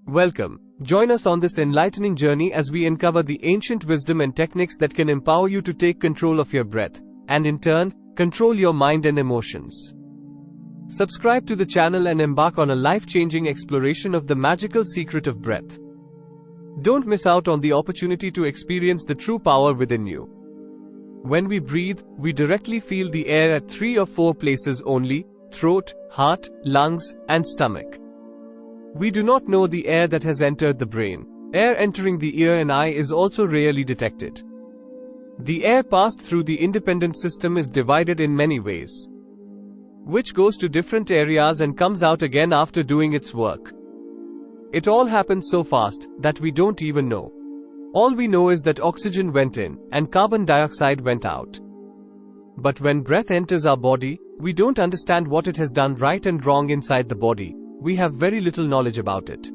Welcome. Join us on this enlightening journey as we uncover the ancient wisdom and techniques that can empower you to take control of your breath, and in turn, control your mind and emotions. Subscribe to the channel and embark on a life-changing exploration of the magical secret of breath. Don't miss out on the opportunity to experience the true power within you. When we breathe, we directly feel the air at 3 or 4 places only: throat, heart, lungs, and stomach. We do not know the air that has entered the brain. Air entering the ear and eye is also rarely detected. The air passed through the independent system is divided in many ways, which goes to different areas and comes out again after doing its work. It all happens so fast that we don't even know. All we know is that oxygen went in and carbon dioxide went out. But when breath enters our body, we don't understand what it has done right and wrong inside the body. We have very little knowledge about it.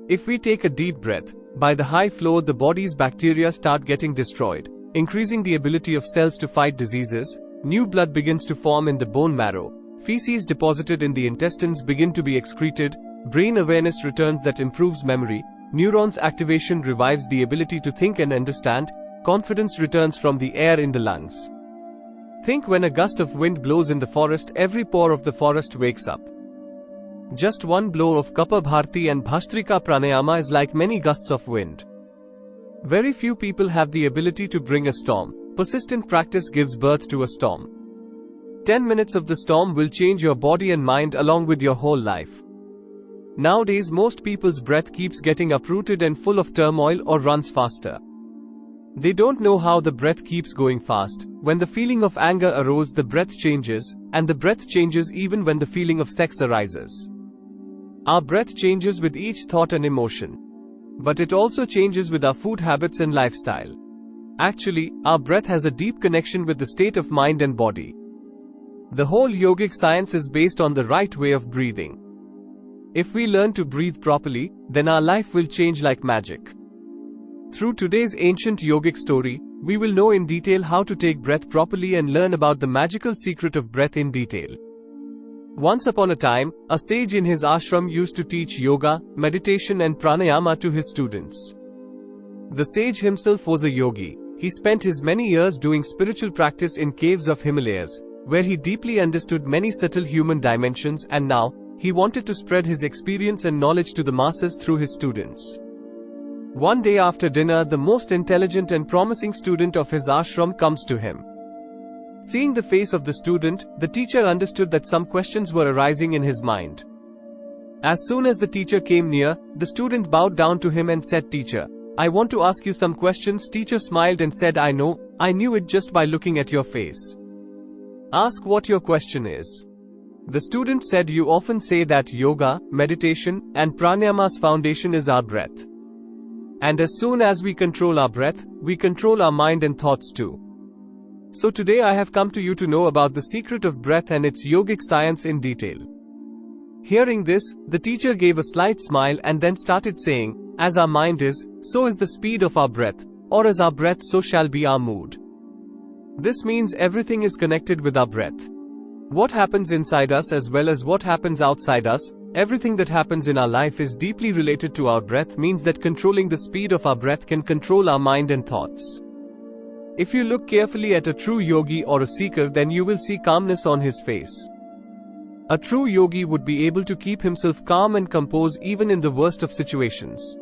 If we take a deep breath, by the high flow the body's bacteria start getting destroyed, increasing the ability of cells to fight diseases. New blood begins to form in the bone marrow. Feces deposited in the intestines begin to be excreted. Brain awareness returns that improves memory. Neurons activation revives the ability to think and understand. Confidence returns from the air in the lungs. Think when a gust of wind blows in the forest, every pore of the forest wakes up. Just one blow of Kapabharti and Bhastrika pranayama is like many gusts of wind. Very few people have the ability to bring a storm. Persistent practice gives birth to a storm. 10 minutes of the storm will change your body and mind along with your whole life. Nowadays most people's breath keeps getting uprooted and full of turmoil or runs faster. They don't know how the breath keeps going fast. When the feeling of anger arose, the breath changes, and the breath changes even when the feeling of sex arises. Our breath changes with each thought and emotion. But it also changes with our food habits and lifestyle. Actually, our breath has a deep connection with the state of mind and body. The whole yogic science is based on the right way of breathing. If we learn to breathe properly, then our life will change like magic. Through today's ancient yogic story, we will know in detail how to take breath properly and learn about the magical secret of breath in detail. Once upon a time, a sage in his ashram used to teach yoga, meditation and pranayama to his students. The sage himself was a yogi. He spent his many years doing spiritual practice in caves of Himalayas, where he deeply understood many subtle human dimensions, and now, he wanted to spread his experience and knowledge to the masses through his students. One day after dinner, the most intelligent and promising student of his ashram comes to him. Seeing the face of the student, the teacher understood that some questions were arising in his mind. As soon as the teacher came near, the student bowed down to him and said, "Teacher, I want to ask you some questions." Teacher smiled and said, I knew it just by looking at your face. Ask what your question is." The student said, "You often say that yoga, meditation, and pranayama's foundation is our breath. And as soon as we control our breath, we control our mind and thoughts too. So today I have come to you to know about the secret of breath and its yogic science in detail." Hearing this, the teacher gave a slight smile and then started saying, "As our mind is, so is the speed of our breath, or as our breath, so shall be our mood." This means everything is connected with our breath. What happens inside us as well as what happens outside us, everything that happens in our life is deeply related to our breath, means that controlling the speed of our breath can control our mind and thoughts. If you look carefully at a true yogi or a seeker, then you will see calmness on his face. A true yogi would be able to keep himself calm and composed even in the worst of situations.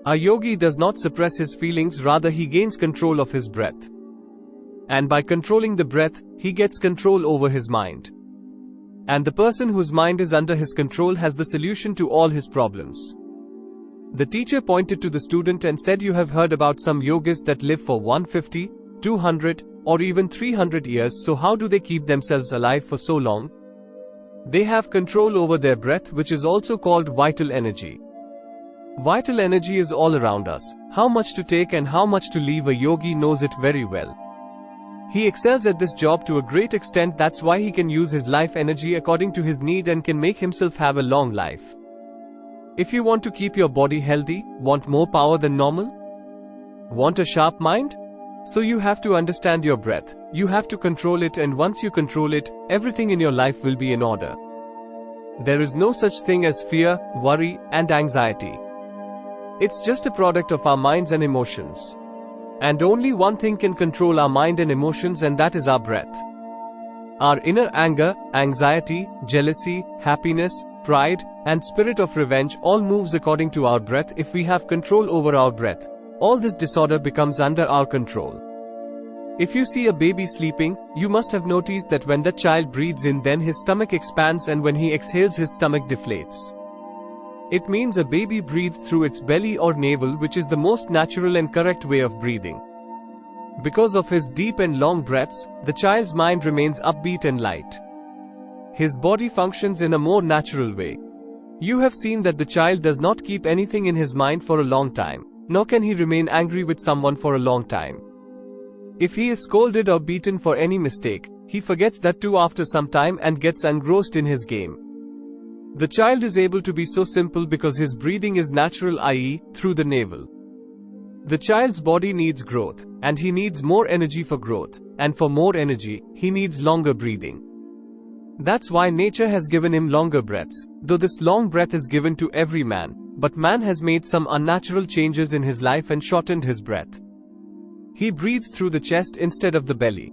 A yogi does not suppress his feelings, rather he gains control of his breath. And by controlling the breath, he gets control over his mind. And the person whose mind is under his control has the solution to all his problems. The teacher pointed to the student and said, "You have heard about some yogis that live for 150, 200, or even 300 years, so how do they keep themselves alive for so long? They have control over their breath, which is also called vital energy. Vital energy is all around us. How much to take and how much to leave, a yogi knows it very well. He excels at this job to a great extent, that's why he can use his life energy according to his need and can make himself have a long life. If you want to keep your body healthy, want more power than normal? Want a sharp mind? So you have to understand your breath. You have to control it, and once you control it, everything in your life will be in order. There is no such thing as fear, worry, and anxiety. It's just a product of our minds and emotions. And only one thing can control our mind and emotions, and that is our breath. Our inner anger, anxiety, jealousy, happiness, pride, and spirit of revenge all moves according to our breath. If we have control over our breath, all this disorder becomes under our control. If you see a baby sleeping, you must have noticed that when that child breathes in, then his stomach expands, and when he exhales, his stomach deflates. It means a baby breathes through its belly or navel, which is the most natural and correct way of breathing. Because of his deep and long breaths, the child's mind remains upbeat and light. His body functions in a more natural way. You have seen that the child does not keep anything in his mind for a long time, nor can he remain angry with someone for a long time. If he is scolded or beaten for any mistake, he forgets that too after some time and gets engrossed in his game. The child is able to be so simple because his breathing is natural, i.e., through the navel. The child's body needs growth, and he needs more energy for growth, and for more energy, he needs longer breathing. That's why nature has given him longer breaths, though this long breath is given to every man, but man has made some unnatural changes in his life and shortened his breath. He breathes through the chest instead of the belly.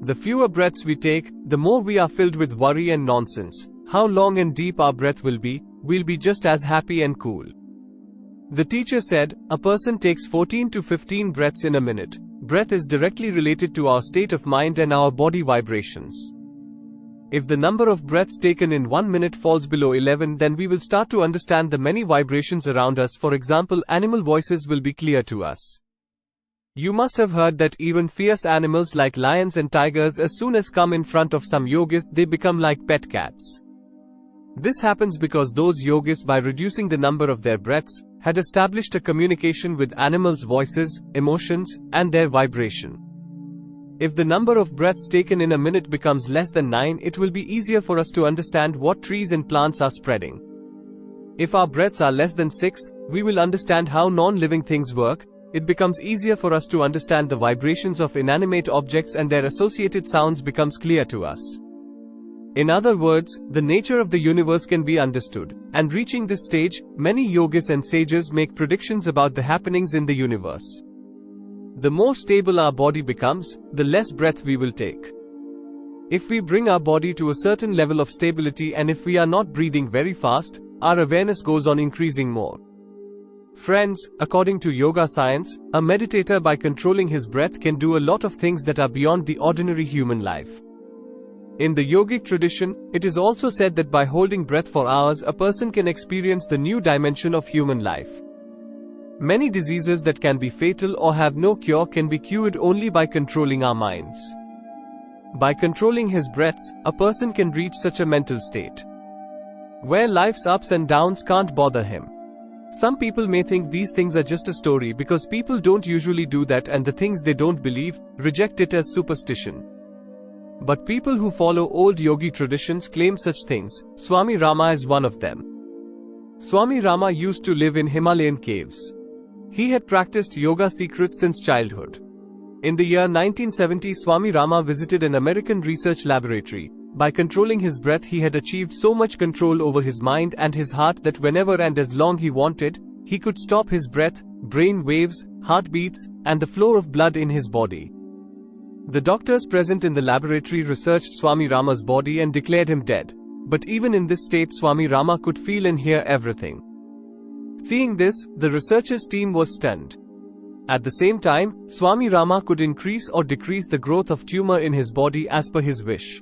The fewer breaths we take, the more we are filled with worry and nonsense. How long and deep our breath will be, we'll be just as happy and cool. The teacher said, a person takes 14 to 15 breaths in a minute. Breath is directly related to our state of mind and our body vibrations. If the number of breaths taken in 1 minute falls below 11, then we will start to understand the many vibrations around us. For example, animal voices will be clear to us. You must have heard that even fierce animals like lions and tigers, as soon as come in front of some yogis, they become like pet cats. This happens because those yogis, by reducing the number of their breaths, had established a communication with animals' voices, emotions, and their vibration. If the number of breaths taken in a minute becomes less than 9, it will be easier for us to understand what trees and plants are spreading. If our breaths are less than 6, we will understand how non-living things work. It becomes easier for us to understand the vibrations of inanimate objects, and their associated sounds becomes clear to us. In other words, the nature of the universe can be understood, and reaching this stage, many yogis and sages make predictions about the happenings in the universe. The more stable our body becomes, the less breath we will take. If we bring our body to a certain level of stability, and if we are not breathing very fast, our awareness goes on increasing more. Friends, according to Yoga Science, a meditator, by controlling his breath, can do a lot of things that are beyond the ordinary human life. In the yogic tradition, it is also said that by holding breath for hours, a person can experience the new dimension of human life. Many diseases that can be fatal or have no cure can be cured only by controlling our minds. By controlling his breaths, a person can reach such a mental state where life's ups and downs can't bother him. Some people may think these things are just a story, because people don't usually do that, and the things they don't believe, reject it as superstition. But people who follow old yogi traditions claim such things. Swami Rama is one of them. Swami Rama used to live in Himalayan caves. He had practiced yoga secrets since childhood. In the year 1970, Swami Rama visited an American research laboratory. By controlling his breath, he had achieved so much control over his mind and his heart that whenever and as long he wanted, he could stop his breath, brain waves, heartbeats, and the flow of blood in his body. The doctors present in the laboratory researched Swami Rama's body and declared him dead. But even in this state, Swami Rama could feel and hear everything. Seeing this, the researchers' team was stunned. At the same time, Swami Rama could increase or decrease the growth of tumor in his body as per his wish.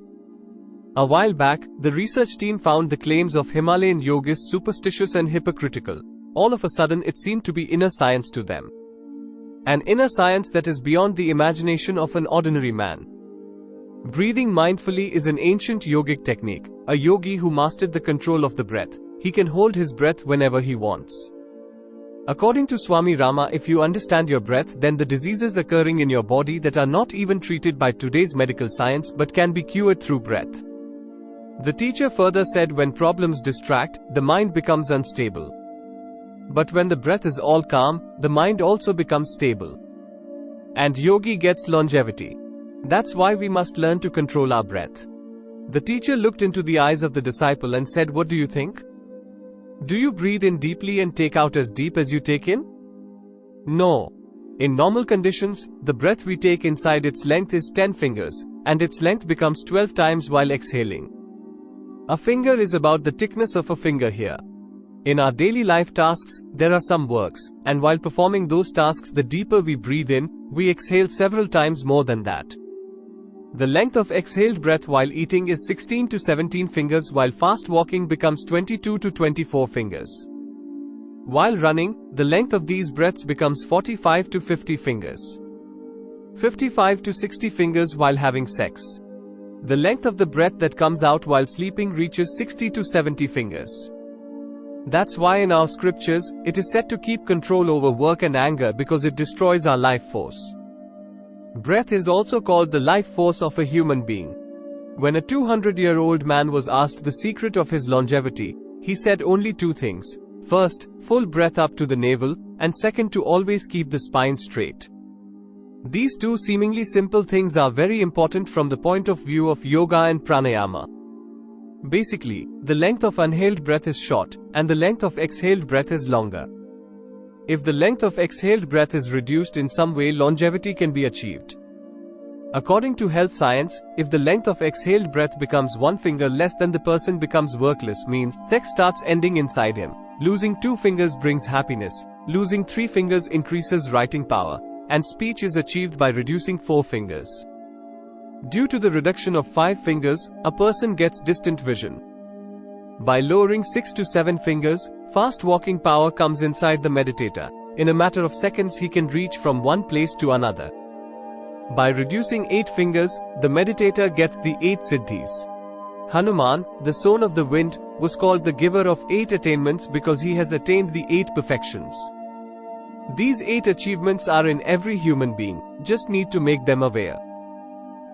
A while back, the research team found the claims of Himalayan yogis superstitious and hypocritical. All of a sudden, it seemed to be inner science to them. An inner science that is beyond the imagination of an ordinary man. Breathing mindfully is an ancient yogic technique. A yogi who mastered the control of the breath, he can hold his breath whenever he wants. According to Swami Rama, if you understand your breath, then the diseases occurring in your body that are not even treated by today's medical science but can be cured through breath. The teacher further said, when problems distract, the mind becomes unstable. But when the breath is all calm, the mind also becomes stable. And yogi gets longevity. That's why we must learn to control our breath. The teacher looked into the eyes of the disciple and said, "What do you think? Do you breathe in deeply and take out as deep as you take in?" No. In normal conditions, the breath we take inside its length is 10 fingers, and its length becomes 12 times while exhaling. A finger is about the thickness of a finger here. In our daily life tasks, there are some works, and while performing those tasks, the deeper we breathe in, we exhale several times more than that. The length of exhaled breath while eating is 16 to 17 fingers, while fast walking becomes 22 to 24 fingers. While running, the length of these breaths becomes 45 to 50 fingers. 55 to 60 fingers while having sex. The length of the breath that comes out while sleeping reaches 60 to 70 fingers. That's why in our scriptures, it is said to keep control over work and anger because it destroys our life force. Breath is also called the life force of a human being. When a 200-year-old man was asked the secret of his longevity, he said only two things. First, full breath up to the navel, and second, to always keep the spine straight. These two seemingly simple things are very important from the point of view of yoga and pranayama. Basically, the length of inhaled breath is short, and the length of exhaled breath is longer. If the length of exhaled breath is reduced in some way, longevity can be achieved. According to health science, if the length of exhaled breath becomes 1 finger less, then the person becomes workless, means sex starts ending inside him. Losing 2 fingers brings happiness, losing 3 fingers increases writing power, and speech is achieved by reducing 4 fingers. Due to the reduction of 5 fingers, a person gets distant vision. By lowering 6 to 7 fingers, fast walking power comes inside the meditator. In a matter of seconds he can reach from one place to another. By reducing 8 fingers, the meditator gets the 8 siddhis. Hanuman, the son of the wind, was called the giver of 8 attainments because he has attained the 8 perfections. These 8 achievements are in every human being, just need to make them aware.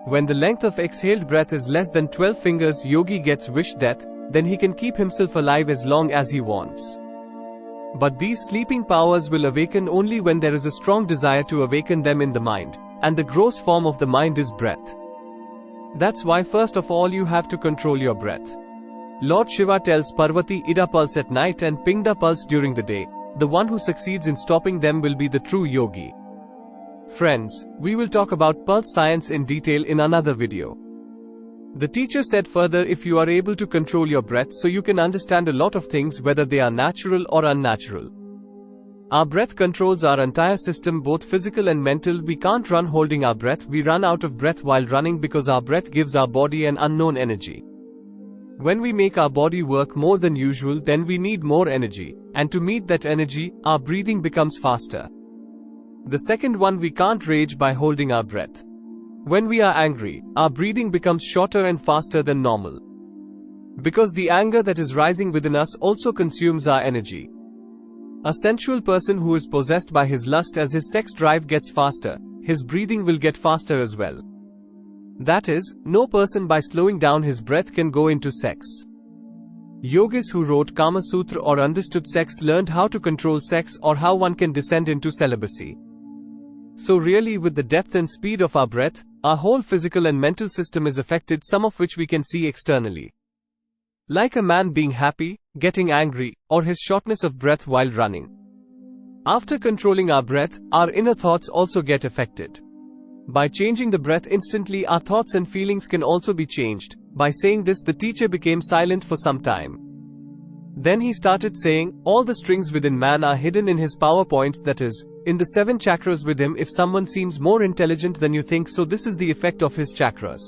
When the length of exhaled breath is less than 12 fingers, yogi gets wish death, then he can keep himself alive as long as he wants. But these sleeping powers will awaken only when there is a strong desire to awaken them in the mind, and the gross form of the mind is breath. That's why first of all you have to control your breath. Lord Shiva tells Parvati, Ida pulse at night and Pingda pulse during the day. The one who succeeds in stopping them will be the true yogi. Friends, we will talk about pulse science in detail in another video. The teacher said further, if you are able to control your breath, so you can understand a lot of things, whether they are natural or unnatural. Our breath controls our entire system, both physical and mental. We can't run holding our breath. We run out of breath while running because our breath gives our body an unknown energy. When we make our body work more than usual, then we need more energy, and to meet that energy, our breathing becomes faster. The second one, we can't rage by holding our breath. When we are angry, our breathing becomes shorter and faster than normal. Because the anger that is rising within us also consumes our energy. A sensual person who is possessed by his lust, as his sex drive gets faster, his breathing will get faster as well. That is, no person by slowing down his breath can go into sex. Yogis who wrote Kama Sutra or understood sex learned how to control sex, or how one can descend into celibacy. So really, with the depth and speed of our breath, our whole physical and mental system is affected, some of which we can see externally. Like a man being happy, getting angry, or his shortness of breath while running. After controlling our breath, our inner thoughts also get affected. By changing the breath instantly, our thoughts and feelings can also be changed. By saying this, the teacher became silent for some time. Then he started saying, all the strings within man are hidden in his power points, that is, in the 7 chakras with him. If someone seems more intelligent than you think, so this is the effect of his chakras.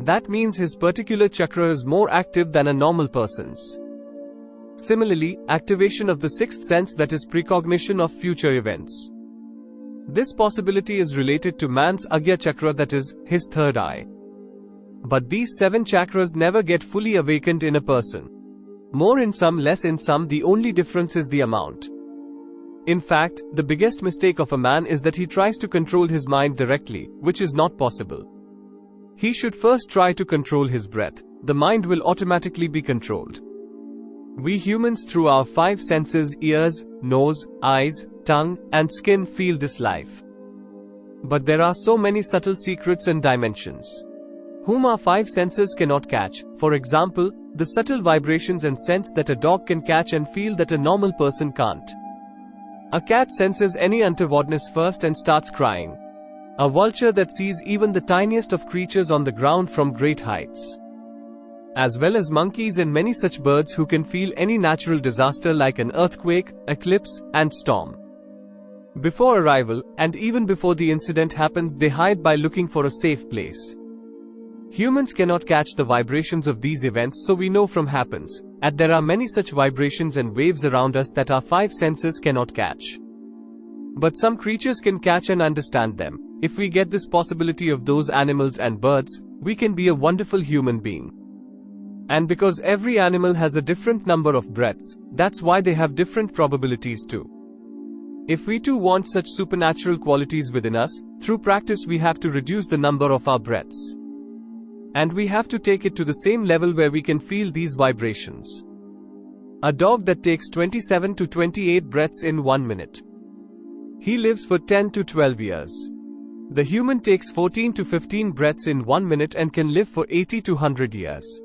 That means his particular chakra is more active than a normal person's. Similarly, activation of the 6th sense, that is precognition of future events. This possibility is related to man's Agya chakra, that is, his 3rd eye. But these 7 chakras never get fully awakened in a person. More in some, less in some, the only difference is the amount. In fact, the biggest mistake of a man is that he tries to control his mind directly, which is not possible. He should first try to control his breath. The mind will automatically be controlled. We humans, through our 5 senses, ears, nose, eyes, tongue, and skin, feel this life. But there are so many subtle secrets and dimensions. whom our five senses cannot catch. For example, the subtle vibrations and scents that a dog can catch and feel that a normal person can't. A cat senses any untowardness first and starts crying. A vulture that sees even the tiniest of creatures on the ground from great heights. As well as monkeys and many such birds who can feel any natural disaster like an earthquake, eclipse, and storm. Before arrival, and even before the incident happens, they hide by looking for a safe place. Humans cannot catch the vibrations of these events, so we know from happens, and there are many such vibrations and waves around us that our five senses cannot catch. But some creatures can catch and understand them. If we get this possibility of those animals and birds, we can be a wonderful human being. And because every animal has a different number of breaths, that's why they have different probabilities too. If we too want such supernatural qualities within us, through practice we have to reduce the number of our breaths. And we have to take it to the same level where we can feel these vibrations. A dog that takes 27 to 28 breaths in 1 minute. He lives for 10 to 12 years. The human takes 14 to 15 breaths in 1 minute and can live for 80 to 100 years.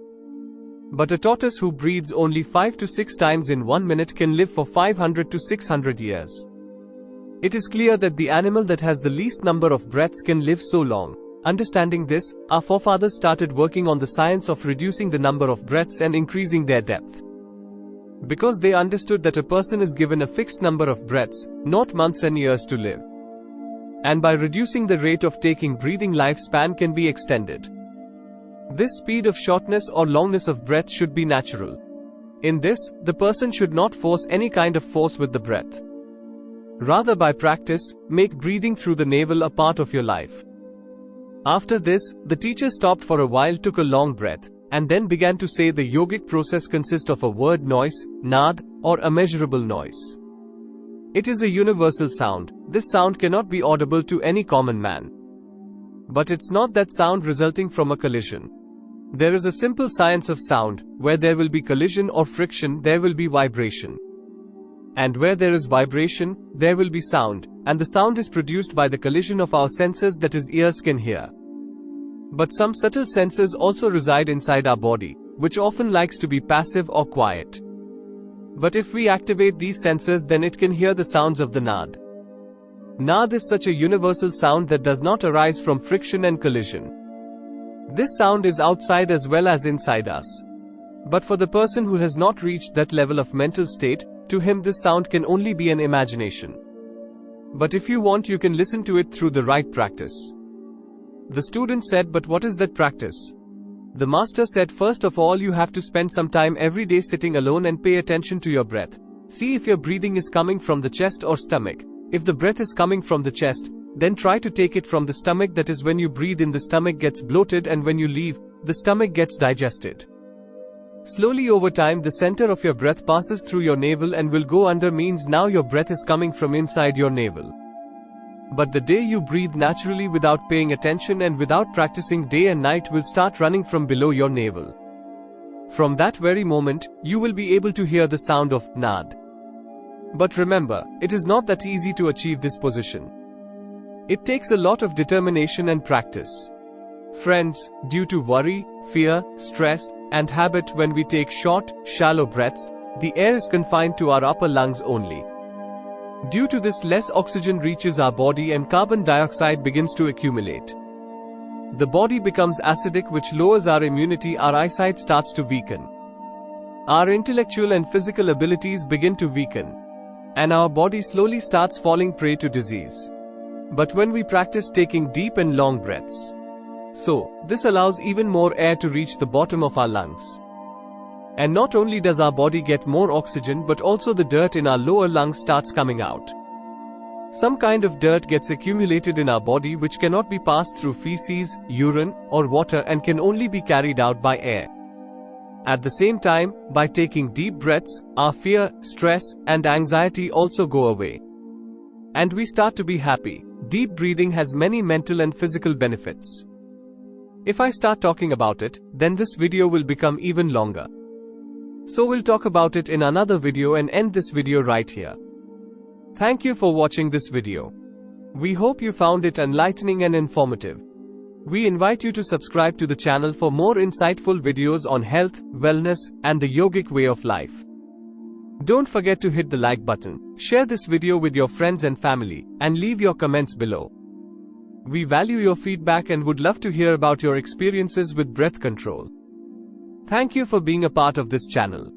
But a tortoise who breathes only 5 to 6 times in 1 minute can live for 500 to 600 years. It is clear that the animal that has the least number of breaths can live so long. Understanding this, our forefathers started working on the science of reducing the number of breaths and increasing their depth. Because they understood that a person is given a fixed number of breaths, not months and years to live. And by reducing the rate of taking breathing, lifespan can be extended. This speed of shortness or longness of breath should be natural. In this, the person should not force any kind of force with the breath. Rather, by practice, make breathing through the navel a part of your life. After this, the teacher stopped for a while, took a long breath, and then began to say the yogic process consists of a word noise, nad, or immeasurable noise. It is a universal sound. This sound cannot be audible to any common man. But it's not that sound resulting from a collision. There is a simple science of sound. Where there will be collision or friction, there will be vibration. And where there is vibration, there will be sound, and the sound is produced by the collision of our senses, that is, ears can hear. But some subtle senses also reside inside our body, which often likes to be passive or quiet. But if we activate these senses, then it can hear the sounds of the nad. Nad is such a universal sound that does not arise from friction and collision. This sound is outside as well as inside us. But for the person who has not reached that level of mental state, to him this sound can only be an imagination. But if you want, you can listen to it through the right practice. The student said, but what is that practice? The master said, first of all you have to spend some time every day sitting alone and pay attention to your breath. See if your breathing is coming from the chest or stomach. If the breath is coming from the chest, then try to take it from the stomach. That is, when you breathe in, the stomach gets bloated, and when you leave, the stomach gets digested. Slowly over time, the center of your breath passes through your navel and will go under, means now your breath is coming from inside your navel. But the day you breathe naturally without paying attention and without practicing, day and night will start running from below your navel. From that very moment, you will be able to hear the sound of nad. But remember, it is not that easy to achieve this position. It takes a lot of determination and practice. Friends, due to worry, fear, stress, and habit, when we take short, shallow breaths, the air is confined to our upper lungs only. Due to this, less oxygen reaches our body and carbon dioxide begins to accumulate. The body becomes acidic, which lowers our immunity, our eyesight starts to weaken. Our intellectual and physical abilities begin to weaken. And our body slowly starts falling prey to disease. But when we practice taking deep and long breaths, this allows even more air to reach the bottom of our lungs. And not only does our body get more oxygen, but also the dirt in our lower lungs starts coming out. Some kind of dirt gets accumulated in our body which cannot be passed through feces, urine, or water and can only be carried out by air. At the same time, by taking deep breaths, our fear, stress, and anxiety also go away. And we start to be happy. Deep breathing has many mental and physical benefits. If I start talking about it, then this video will become even longer. So we'll talk about it in another video and end this video right here. Thank you for watching this video. We hope you found it enlightening and informative. We invite you to subscribe to the channel for more insightful videos on health, wellness, and the yogic way of life. Don't forget to hit the like button, share this video with your friends and family, and leave your comments below. We value your feedback and would love to hear about your experiences with breath control. Thank you for being a part of this channel.